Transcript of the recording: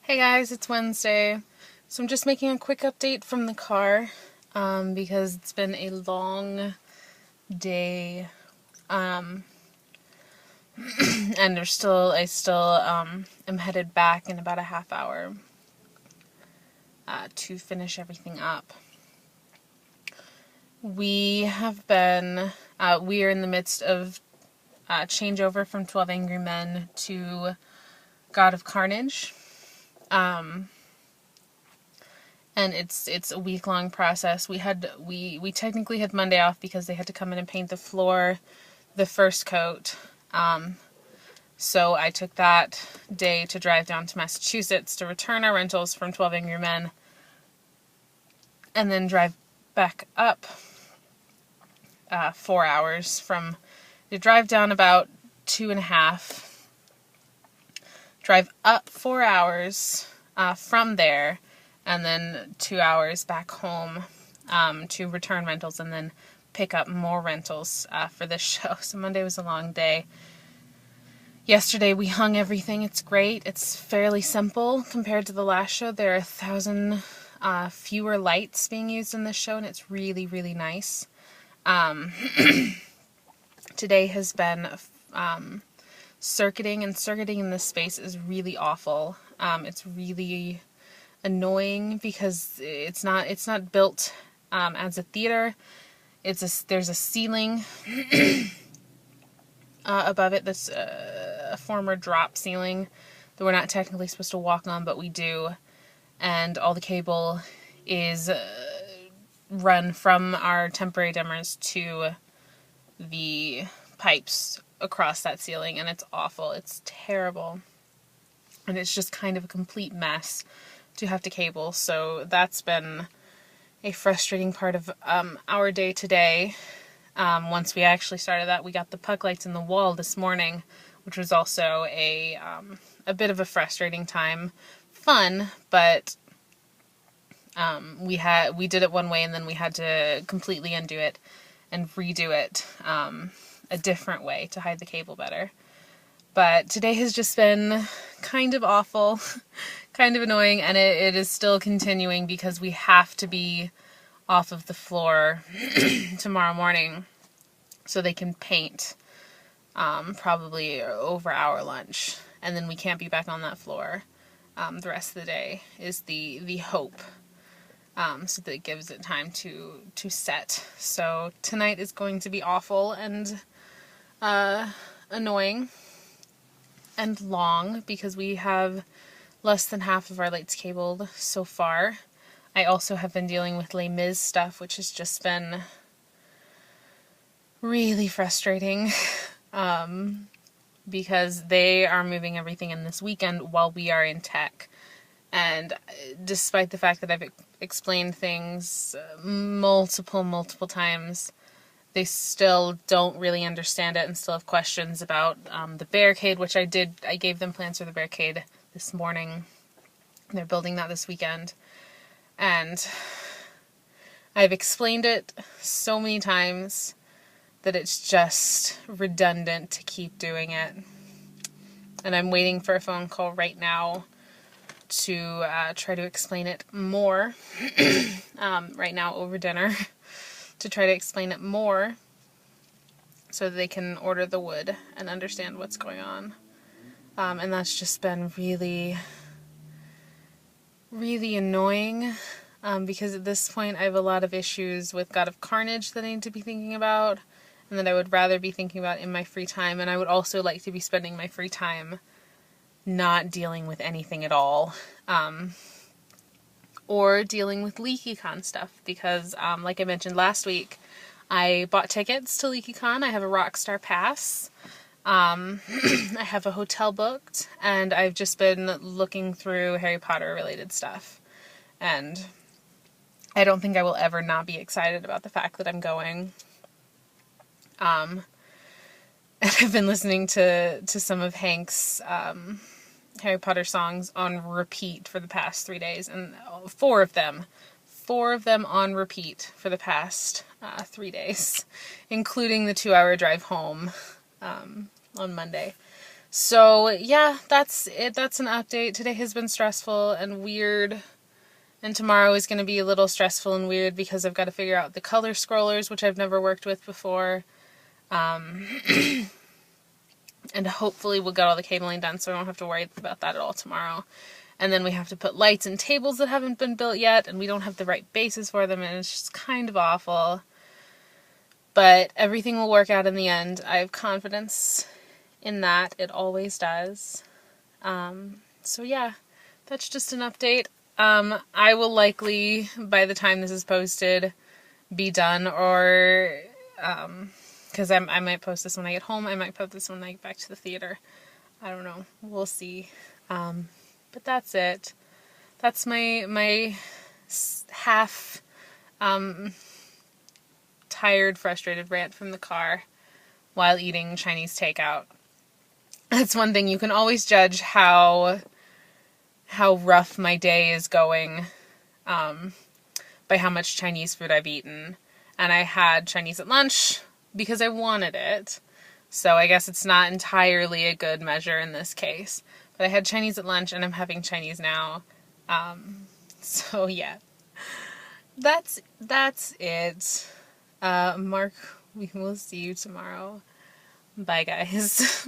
Hey guys, it's Wednesday. So I'm just making a quick update from the car because it's been a long day and I still am headed back in about a half hour to finish everything up. We are in the midst of changeover from 12 Angry Men to God of Carnage. And it's a week-long process. We technically had Monday off because they had to come in and paint the floor, the first coat. So I took that day to drive down to Massachusetts to return our rentals from 12 Angry Men, and then drive back up 4 hours you drive down about 2.5, drive up 4 hours from there, and then 2 hours back home to return rentals and then pick up more rentals for this show. So Monday was a long day. Yesterday we hung everything. It's great. It's fairly simple compared to the last show. There are 1,000 fewer lights being used in this show, and it's really, really nice. Today has been circuiting, and circuiting in this space is really awful. It's really annoying because it's not built as a theater. There's a ceiling above it that's a former drop ceiling that we're not technically supposed to walk on, but we do, and all the cable is run from our temporary dimmers to the pipes across that ceiling, and it's awful. It's terrible, and it's just kind of a complete mess to have to cable. So that's been a frustrating part of our day today. Once we actually started that, we got the puck lights in the wall this morning, which was also a bit of a frustrating time. Fun, but we did it one way, and then we had to completely undo it and redo it a different way to hide the cable better. But today has just been kind of awful, kind of annoying, and it is still continuing because we have to be off of the floor tomorrow morning so they can paint probably over our lunch, and then we can't be back on that floor the rest of the day is the hope, so that it gives it time to set. So tonight is going to be awful and annoying and long because we have less than half of our lights cabled so far. I also have been dealing with Les Mis stuff, which has just been really frustrating because they are moving everything in this weekend while we are in tech. And despite the fact that I've explained things multiple times, they still don't really understand it and still have questions about the barricade, which I gave them plans for the barricade this morning. They're building that this weekend. And I've explained it so many times that it's just redundant to keep doing it. And I'm waiting for a phone call right now to try to explain it more. Right now over dinner. To try to explain it more so that they can order the wood and understand what's going on. And that's just been really, really annoying because at this point I have a lot of issues with God of Carnage that I need to be thinking about and that I would rather be thinking about in my free time, and I would also like to be spending my free time not dealing with anything at all. Or dealing with LeakyCon stuff, because, like I mentioned last week, I bought tickets to LeakyCon. I have a Rockstar Pass. I have a hotel booked, and I've just been looking through Harry Potter related stuff. And I don't think I will ever not be excited about the fact that I'm going. And I've been listening to some of Hank's Harry Potter songs on repeat for the past 3 days, and four of them on repeat for the past 3 days, including the 2-hour drive home on Monday. So yeah, that's it. That's an update. Today has been stressful and weird. And tomorrow is going to be a little stressful and weird because I've got to figure out the color scrollers, which I've never worked with before. And hopefully we'll get all the cabling done so I don't have to worry about that at all tomorrow. And then we have to put lights in tables that haven't been built yet, and we don't have the right bases for them, and it's just kind of awful. But everything will work out in the end. I have confidence in that. It always does. So yeah, that's just an update. I will likely, by the time this is posted, be done, or, because I might post this when I get home, I might post this when I get back to the theater. I don't know. We'll see. But that's it. That's my half, tired, frustrated rant from the car while eating Chinese takeout. That's one thing. You can always judge how rough my day is going by how much Chinese food I've eaten. And I had Chinese at lunch because I wanted it. So I guess it's not entirely a good measure in this case. But I had Chinese at lunch and I'm having Chinese now. So yeah. That's it. Mark, we will see you tomorrow. Bye, guys.